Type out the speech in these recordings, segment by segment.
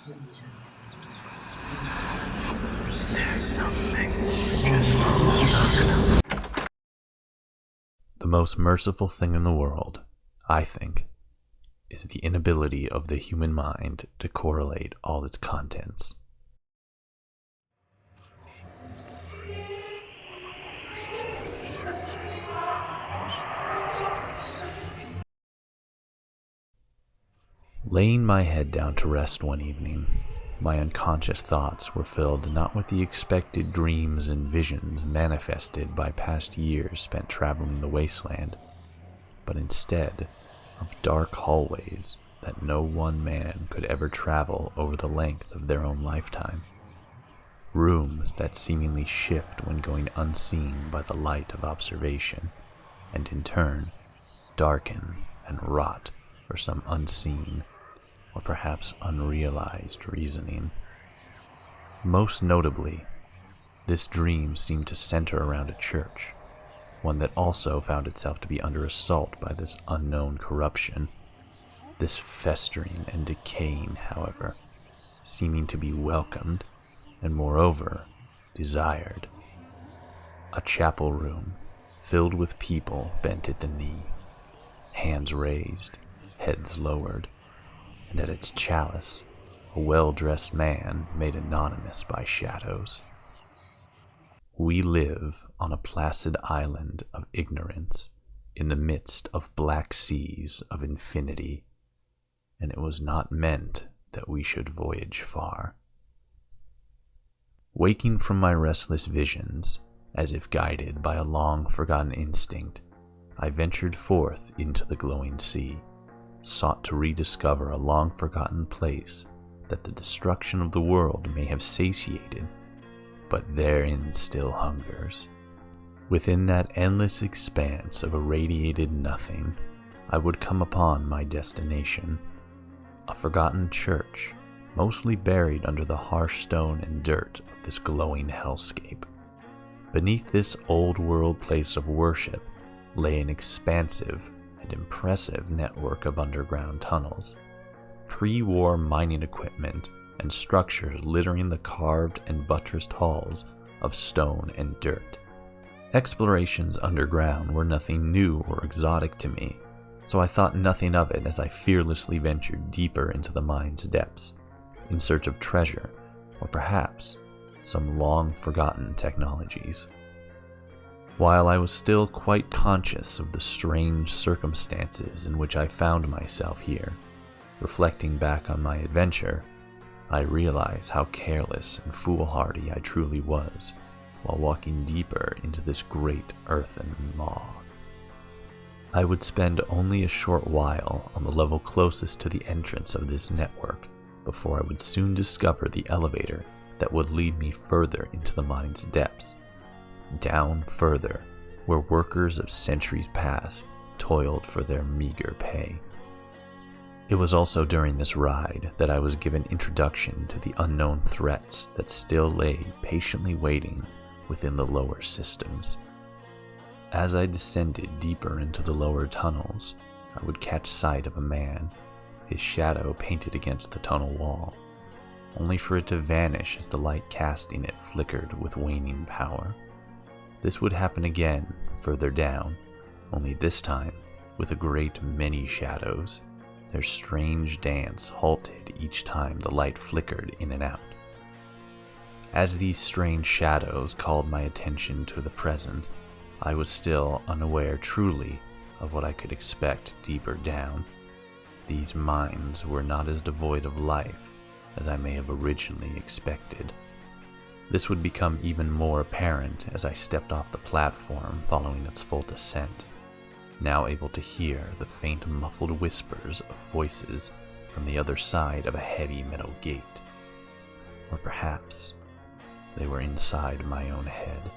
The most merciful thing in the world, I think, is the inability of the human mind to correlate all its contents. Laying my head down to rest one evening, my unconscious thoughts were filled not with the expected dreams and visions manifested by past years spent traveling the wasteland, but instead of dark hallways that no one man could ever travel over the length of their own lifetime. Rooms that seemingly shift when going unseen by the light of observation, and in turn darken and rot for some unseen or perhaps unrealized reasoning. Most notably, this dream seemed to center around a church, one that also found itself to be under assault by this unknown corruption, this festering and decaying, however, seeming to be welcomed and moreover desired. A chapel room filled with people bent at the knee, hands raised, heads lowered, and at its chalice, a well-dressed man made anonymous by shadows. We live on a placid island of ignorance in the midst of black seas of infinity, and it was not meant that we should voyage far. Waking from my restless visions, as if guided by a long-forgotten instinct, I ventured forth into the glowing sea, sought to rediscover a long-forgotten place that the destruction of the world may have satiated, but therein still hungers. Within that endless expanse of irradiated nothing, I would come upon my destination, a forgotten church, mostly buried under the harsh stone and dirt of this glowing hellscape. Beneath this old-world place of worship lay an expansive and impressive network of underground tunnels, pre-war mining equipment, and structures littering the carved and buttressed halls of stone and dirt. Explorations underground were nothing new or exotic to me, so I thought nothing of it as I fearlessly ventured deeper into the mine's depths, in search of treasure, or perhaps some long-forgotten technologies. While I was still quite conscious of the strange circumstances in which I found myself here, reflecting back on my adventure, I realize how careless and foolhardy I truly was while walking deeper into this great earthen maw. I would spend only a short while on the level closest to the entrance of this network before I would soon discover the elevator that would lead me further into the mine's depths, down further where workers of centuries past toiled for their meager pay. It was also during this ride that I was given introduction to the unknown threats that still lay patiently waiting within the lower systems. As I descended deeper into the lower tunnels, I would catch sight of a man, his shadow painted against the tunnel wall, only for it to vanish as the light casting it flickered with waning power. This would happen again further down, only this time with a great many shadows. Their strange dance halted each time the light flickered in and out. As these strange shadows called my attention to the present, I was still unaware truly of what I could expect deeper down. These mines were not as devoid of life as I may have originally expected. This would become even more apparent as I stepped off the platform following its full descent, now able to hear the faint muffled whispers of voices from the other side of a heavy metal gate. Or perhaps they were inside my own head.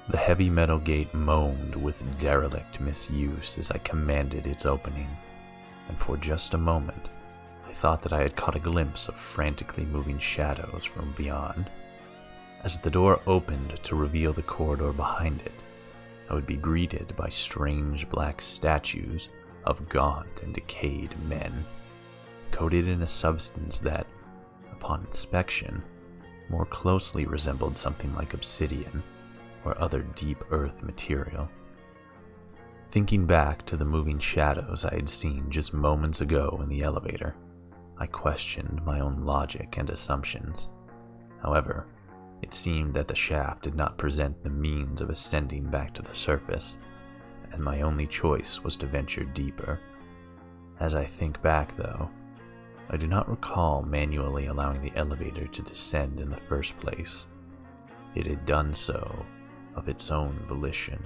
The heavy metal gate moaned with derelict misuse as I commanded its opening, and for just a moment I thought that I had caught a glimpse of frantically moving shadows from beyond. As the door opened to reveal the corridor behind it, I would be greeted by strange black statues of gaunt and decayed men, coated in a substance that, upon inspection, more closely resembled something like obsidian or other deep earth material. Thinking back to the moving shadows I had seen just moments ago in the elevator, I questioned my own logic and assumptions. However, it seemed that the shaft did not present the means of ascending back to the surface, and my only choice was to venture deeper. As I think back, though, I do not recall manually allowing the elevator to descend in the first place. It had done so of its own volition.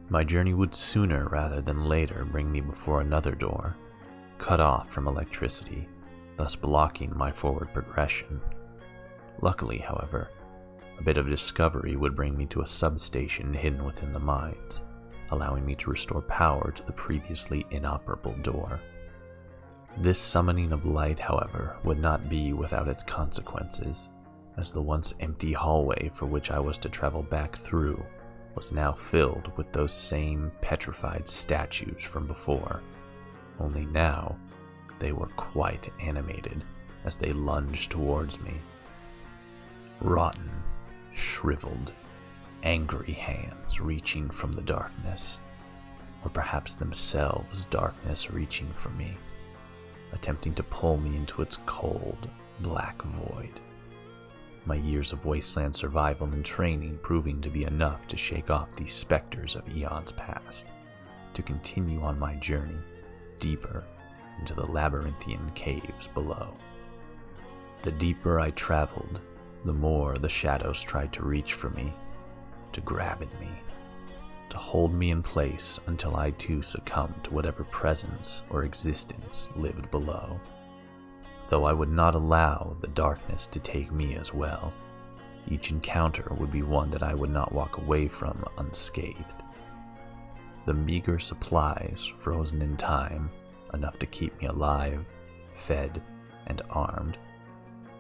My journey would sooner rather than later bring me before another door, cut off from electricity, thus blocking my forward progression. Luckily, however, a bit of discovery would bring me to a substation hidden within the mines, allowing me to restore power to the previously inoperable door. This summoning of light, however, would not be without its consequences, as the once empty hallway for which I was to travel back through was now filled with those same petrified statues from before, only now they were quite animated as they lunged towards me. Rotten, shriveled, angry hands reaching from the darkness, or perhaps themselves darkness reaching for me, attempting to pull me into its cold, black void. My years of wasteland survival and training proving to be enough to shake off these specters of eons past, to continue on my journey deeper into the labyrinthian caves below. The deeper I traveled, the more the shadows tried to reach for me, to grab at me, to hold me in place until I too succumbed to whatever presence or existence lived below. Though I would not allow the darkness to take me as well, each encounter would be one that I would not walk away from unscathed. The meager supplies frozen in time, enough to keep me alive, fed, and armed,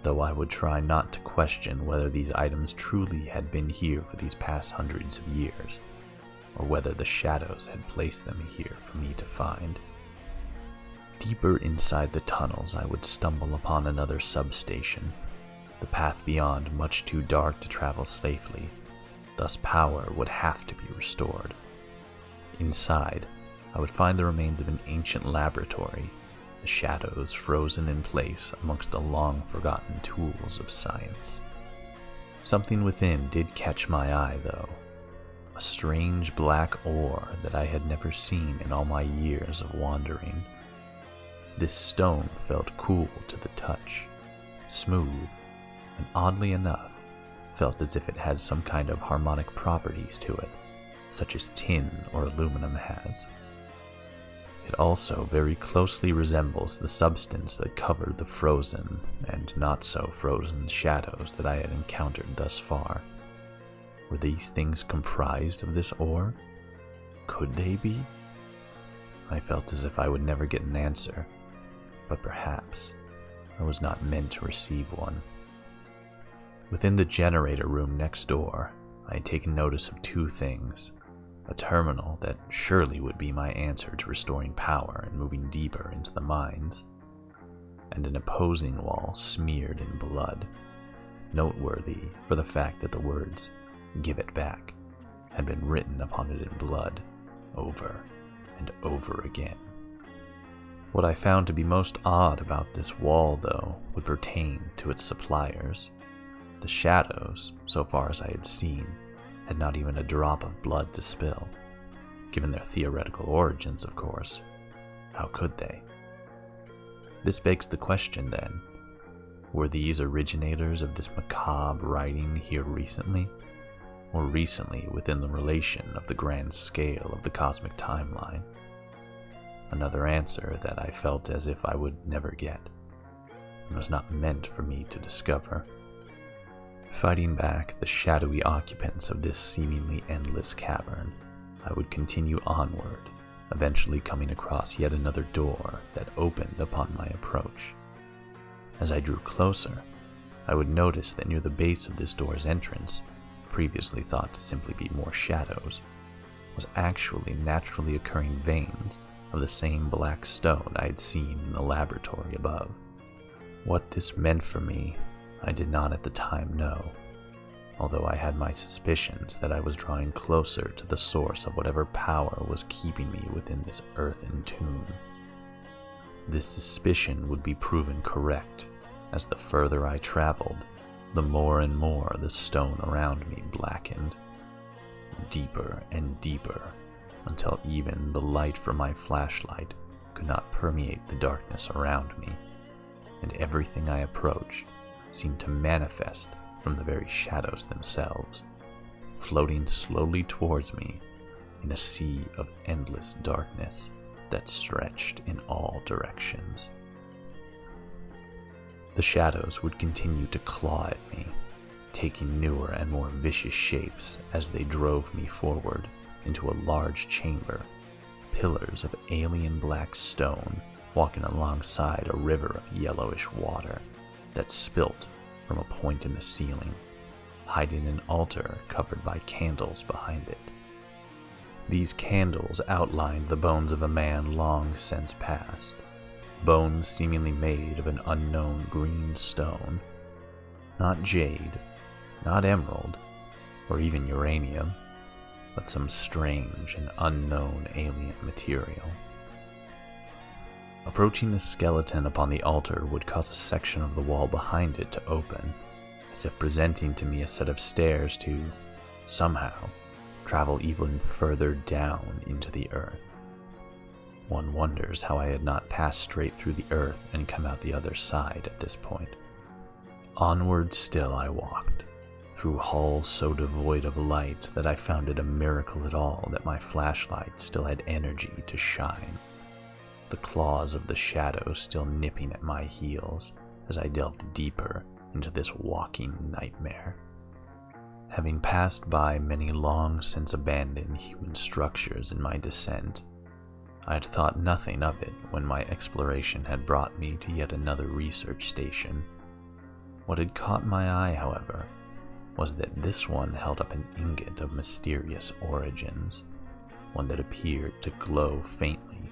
though I would try not to question whether these items truly had been here for these past hundreds of years, or whether the shadows had placed them here for me to find. Deeper inside the tunnels, I would stumble upon another substation, the path beyond much too dark to travel safely, thus power would have to be restored. Inside, I would find the remains of an ancient laboratory, the shadows frozen in place amongst the long-forgotten tools of science. Something within did catch my eye, though, a strange black ore that I had never seen in all my years of wandering. This stone felt cool to the touch, smooth, and oddly enough, felt as if it had some kind of harmonic properties to it, such as tin or aluminum has. It also very closely resembles the substance that covered the frozen and not so frozen shadows that I had encountered thus far. Were these things comprised of this ore? Could they be? I felt as if I would never get an answer, but perhaps I was not meant to receive one. Within the generator room next door, I had taken notice of two things: a terminal that surely would be my answer to restoring power and moving deeper into the mines, and an opposing wall smeared in blood, noteworthy for the fact that the words, "Give it back," had been written upon it in blood, over and over again. What I found to be most odd about this wall, though, would pertain to its suppliers. The shadows, so far as I had seen, had not even a drop of blood to spill. Given their theoretical origins, of course. How could they? This begs the question, then. Were these originators of this macabre writing here recently? Or recently within the relation of the grand scale of the cosmic timeline? Another answer that I felt as if I would never get, and was not meant for me to discover. Fighting back the shadowy occupants of this seemingly endless cavern, I would continue onward, eventually coming across yet another door that opened upon my approach. As I drew closer, I would notice that near the base of this door's entrance, previously thought to simply be more shadows, was actually naturally occurring veins of the same black stone I had seen in the laboratory above. What this meant for me, I did not at the time know, although I had my suspicions that I was drawing closer to the source of whatever power was keeping me within this earthen tomb. This suspicion would be proven correct, as the further I traveled, the more and more the stone around me blackened, deeper and deeper, until even the light from my flashlight could not permeate the darkness around me, and everything I approached seemed to manifest from the very shadows themselves, floating slowly towards me in a sea of endless darkness that stretched in all directions. The shadows would continue to claw at me, taking newer and more vicious shapes as they drove me forward into a large chamber, pillars of alien black stone walking alongside a river of yellowish water that spilt from a point in the ceiling, hiding an altar covered by candles behind it. These candles outlined the bones of a man long since passed, bones seemingly made of an unknown green stone, not jade, not emerald, or even uranium, but some strange and unknown alien material. Approaching the skeleton upon the altar would cause a section of the wall behind it to open, as if presenting to me a set of stairs to, somehow, travel even further down into the earth. One wonders how I had not passed straight through the earth and come out the other side at this point. Onward still I walked, through halls so devoid of light that I found it a miracle at all that my flashlight still had energy to shine, the claws of the shadows still nipping at my heels as I delved deeper into this walking nightmare. Having passed by many long since abandoned human structures in my descent, I had thought nothing of it when my exploration had brought me to yet another research station. What had caught my eye, however, was that this one held up an ingot of mysterious origins, one that appeared to glow faintly,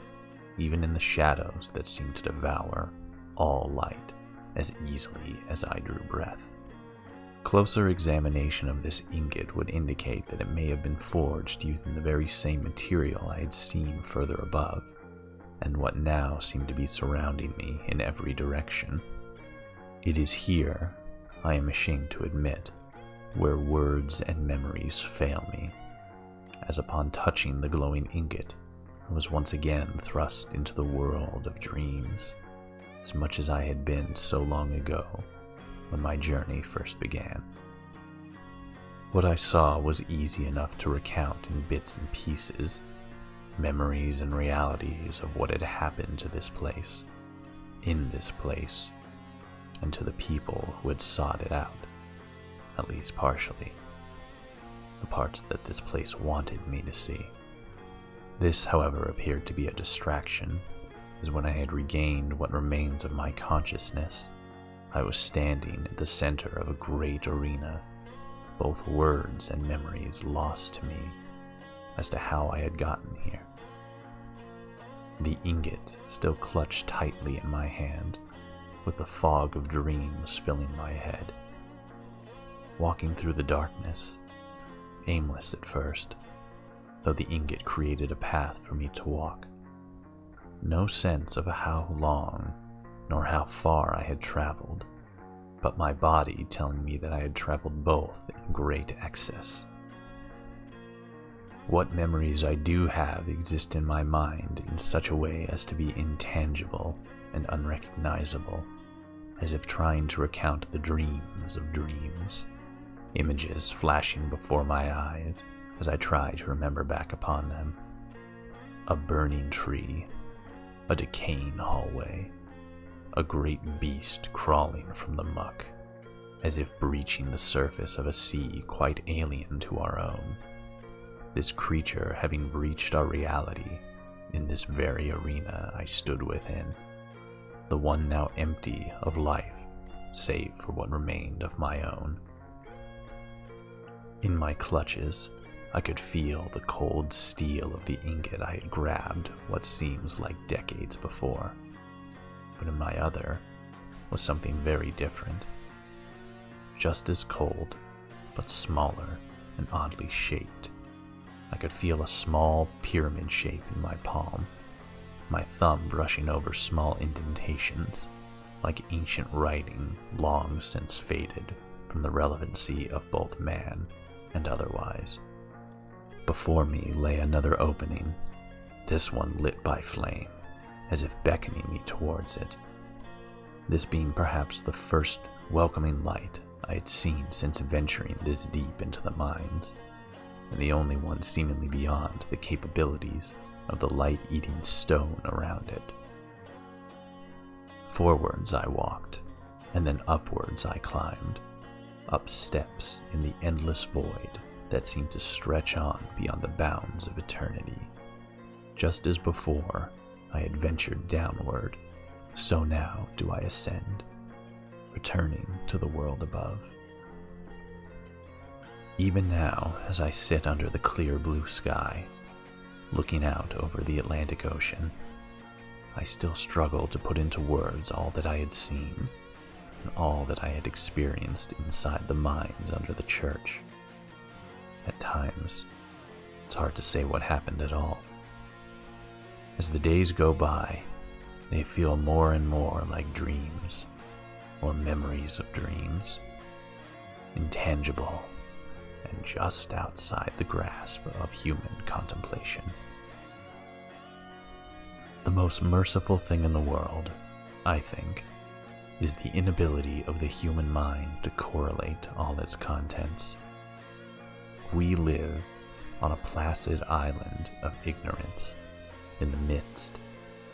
even in the shadows that seemed to devour all light as easily as I drew breath. Closer examination of this ingot would indicate that it may have been forged using the very same material I had seen further above, and what now seemed to be surrounding me in every direction. It is here, I am ashamed to admit, where words and memories fail me, as upon touching the glowing ingot, I was once again thrust into the world of dreams, as much as I had been so long ago when my journey first began. What I saw was easy enough to recount in bits and pieces, memories and realities of what had happened to this place, in this place, and to the people who had sought it out, at least partially, the parts that this place wanted me to see. This, however, appeared to be a distraction, as when I had regained what remains of my consciousness, I was standing at the center of a great arena, both words and memories lost to me as to how I had gotten here. The ingot still clutched tightly in my hand, with the fog of dreams filling my head. Walking through the darkness, aimless at first, though the ingot created a path for me to walk. No sense of how long nor how far I had traveled, but my body telling me that I had traveled both in great excess. What memories I do have exist in my mind in such a way as to be intangible and unrecognizable, as if trying to recount the dreams of dreams, images flashing before my eyes as I try to remember back upon them. A burning tree, a decaying hallway, a great beast crawling from the muck, as if breaching the surface of a sea quite alien to our own. This creature having breached our reality in this very arena I stood within, the one now empty of life, save for what remained of my own. In my clutches, I could feel the cold steel of the ingot I had grabbed what seems like decades before. But in my other was something very different. Just as cold, but smaller and oddly shaped. I could feel a small pyramid shape in my palm, my thumb brushing over small indentations, like ancient writing long since faded from the relevancy of both man and otherwise. Before me lay another opening, this one lit by flame, as if beckoning me towards it. This being perhaps the first welcoming light I had seen since venturing this deep into the mines, and the only one seemingly beyond the capabilities of the light-eating stone around it. Forwards I walked, and then upwards I climbed, up steps in the endless void that seemed to stretch on beyond the bounds of eternity. Just as before I had ventured downward, so now do I ascend, returning to the world above. Even now, as I sit under the clear blue sky, looking out over the Atlantic Ocean, I still struggle to put into words all that I had seen and all that I had experienced inside the mines under the church. At times, it's hard to say what happened at all. As the days go by, they feel more and more like dreams, or memories of dreams, intangible and just outside the grasp of human contemplation. The most merciful thing in the world, I think, is the inability of the human mind to correlate all its contents. We live on a placid island of ignorance in the midst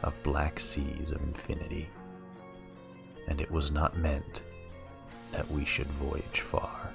of black seas of infinity, and it was not meant that we should voyage far.